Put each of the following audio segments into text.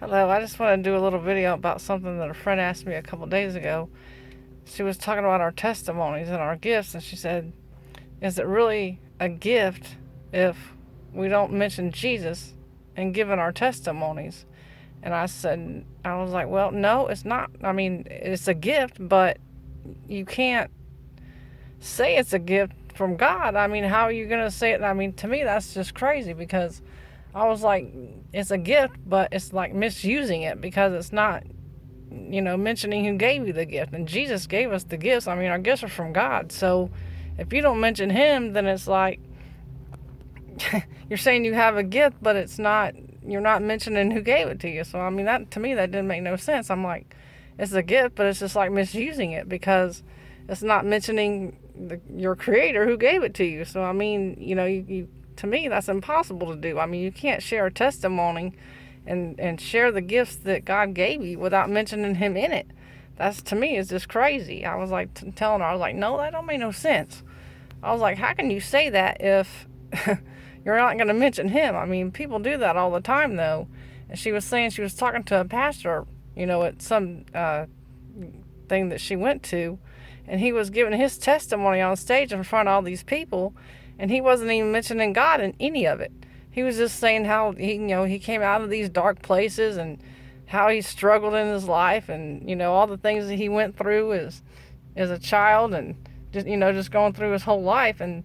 Hello, I just want to do a little video about something that a friend asked me a couple days ago. She was talking about our testimonies and our gifts, and she said, is it really a gift if we don't mention Jesus and give in our testimonies? And I was like, well, no, it's not. I mean, it's a gift, but you can't say it's a gift from God. I mean, how are you going to say it? I mean, to me, that's just crazy because I was like, it's a gift, but it's like misusing it because it's not, mentioning who gave you the gift. And Jesus gave us the gifts. I mean, our gifts are from God. So if you don't mention Him, then it's like you're saying you have a gift, but you're not mentioning who gave it to you. So, I mean, that to me, that didn't make no sense. I'm like, it's a gift, but it's just like misusing it because it's not mentioning your creator who gave it to you. So, I mean, to me, that's impossible to do. I mean, you can't share a testimony and share the gifts that God gave you without mentioning Him in it. That's, to me, is just crazy. I was like telling her, I was like, no, that don't make no sense. I was like, how can you say that if you're not going to mention Him? I mean, people do that all the time, though. And she was saying she was talking to a pastor, at some thing that she went to, and he was giving his testimony on stage in front of all these people, and he wasn't even mentioning God in any of it. He was just saying how he came out of these dark places and how he struggled in his life, and all the things that he went through as a child, and just going through his whole life. And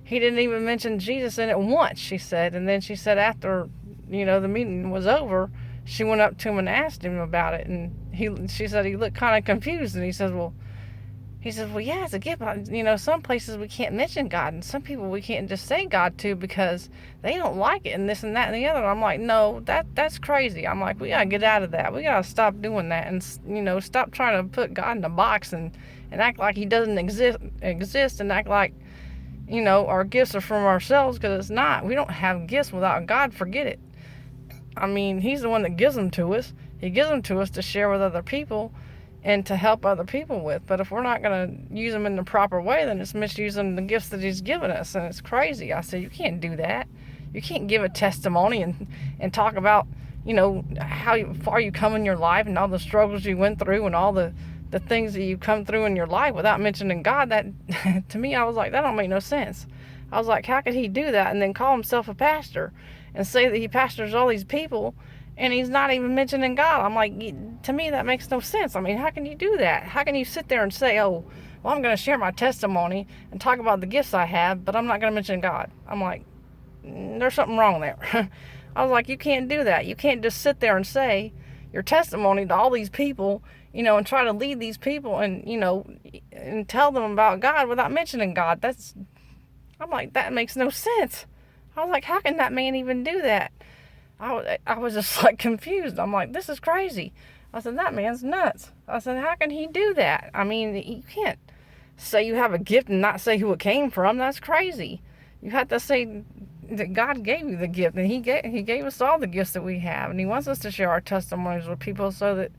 he didn't even mention Jesus in it once, she said. And then she said after the meeting was over, she went up to him and asked him about it, and she said he looked kind of confused, and he says, yeah, it's a gift. Some places we can't mention God, and some people we can't just say God to because they don't like it, and this and that and the other. I'm like, no, that's crazy. I'm like, we gotta get out of that. We gotta stop doing that, and stop trying to put God in a box and act like He doesn't exist, and act like our gifts are from ourselves, because it's not. We don't have gifts without God. Forget it. I mean, He's the one that gives them to us. He gives them to us to share with other people and to help other people with. But if we're not going to use them in the proper way, then it's misusing the gifts that He's given us, and it's crazy. I said, you can't do that. You can't give a testimony and talk about how far you come in your life and all the struggles you went through and all the things that you come through in your life without mentioning God. That to me, I was like, that don't make no sense. I was like, how could he do that and then call himself a pastor and say that he pastors all these people and he's not even mentioning God? I'm like, to me, that makes no sense. I mean, how can you do that? How can you sit there and say, oh, well, I'm going to share my testimony and talk about the gifts I have, but I'm not going to mention God? I'm like, there's something wrong there. I was like, you can't do that. You can't just sit there and say your testimony to all these people, and try to lead these people and, and tell them about God without mentioning God. I'm like, that makes no sense. I was like, how can that man even do that? I was just like confused. I'm like, this is crazy. I said, that man's nuts. I said, how can he do that? I mean, you can't say you have a gift and not say who it came from. That's crazy. You have to say that God gave you the gift, and He gave us all the gifts that we have, and He wants us to share our testimonies with people so that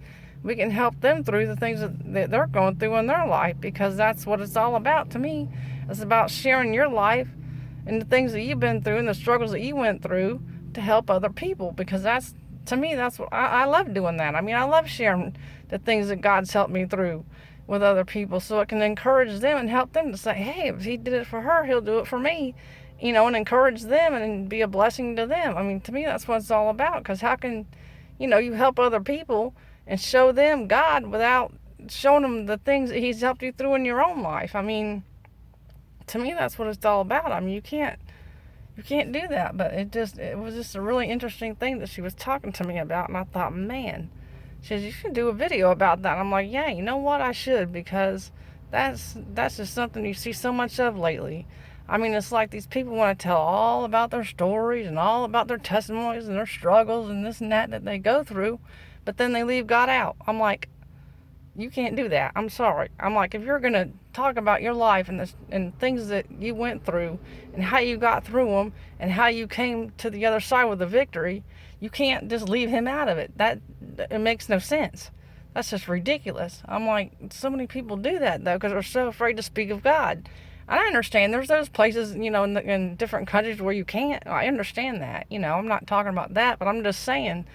we can help them through the things that they're going through in their life, because that's what it's all about to me. It's about sharing your life and the things that you've been through and the struggles that you went through to help other people, because to me, that's what I love doing that. I mean, I love sharing the things that God's helped me through with other people, so it can encourage them and help them to say, hey, if He did it for her, He'll do it for me, and encourage them and be a blessing to them. I mean, to me, that's what it's all about, because how can, you help other people and show them God without showing them the things that He's helped you through in your own life? I mean, to me, that's what it's all about. I mean, you can't do that. But it was just a really interesting thing that she was talking to me about, and I thought, man, she says, you should do a video about that. And I'm like, yeah, you know what, I should, because that's just something you see so much of lately. I mean, it's like these people want to tell all about their stories and all about their testimonies and their struggles and this and that they go through, but then they leave God out. I'm like, you can't do that. I'm sorry. I'm like, if you're going to talk about your life and things that you went through and how you got through them and how you came to the other side with a victory, you can't just leave Him out of it. It makes no sense. That's just ridiculous. I'm like, so many people do that, though, because they're so afraid to speak of God. And I understand there's those places, in different countries where you can't. I understand that. I'm not talking about that, but I'm just saying,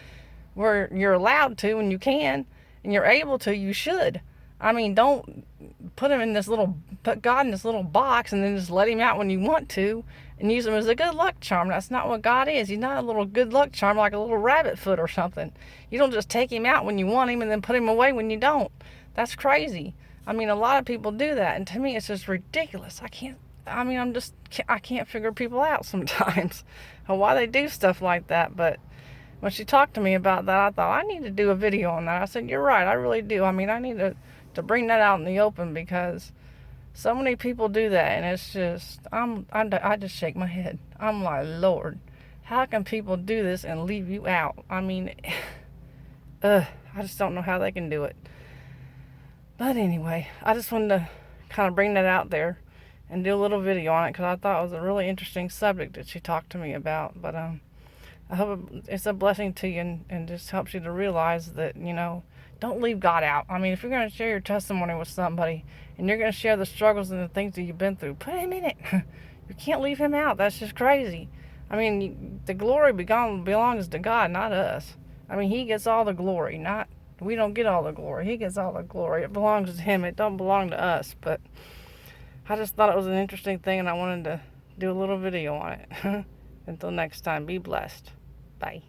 where you're allowed to and you can and you're able to, you should. I mean, don't put God in this little box and then just let him out when you want to and use him as a good luck charm. That's not what God is. He's not a little good luck charm like a little rabbit foot or something. You don't just take him out when you want him and then put him away when you don't. That's crazy. I mean, a lot of people do that, and to me it's just ridiculous. I can't figure people out sometimes why they do stuff like that. But when she talked to me about that, I thought, I need to do a video on that. I said, you're right, I really do. I mean, I need to bring that out in the open, because so many people do that, and it's just, I just shake my head. I'm like, Lord, how can people do this and leave you out? I mean, I just don't know how they can do it. But anyway, I just wanted to kind of bring that out there and do a little video on it, because I thought it was a really interesting subject that she talked to me about. But I hope it's a blessing to you, and just helps you to realize that, don't leave God out. I mean, if you're going to share your testimony with somebody and you're going to share the struggles and the things that you've been through, put him in it. You can't leave him out. That's just crazy. I mean, the glory belongs to God, not us. I mean, he gets all the glory, we don't get all the glory. He gets all the glory. It belongs to him. It don't belong to us. But I just thought it was an interesting thing, and I wanted to do a little video on it. Until next time, be blessed. Bye.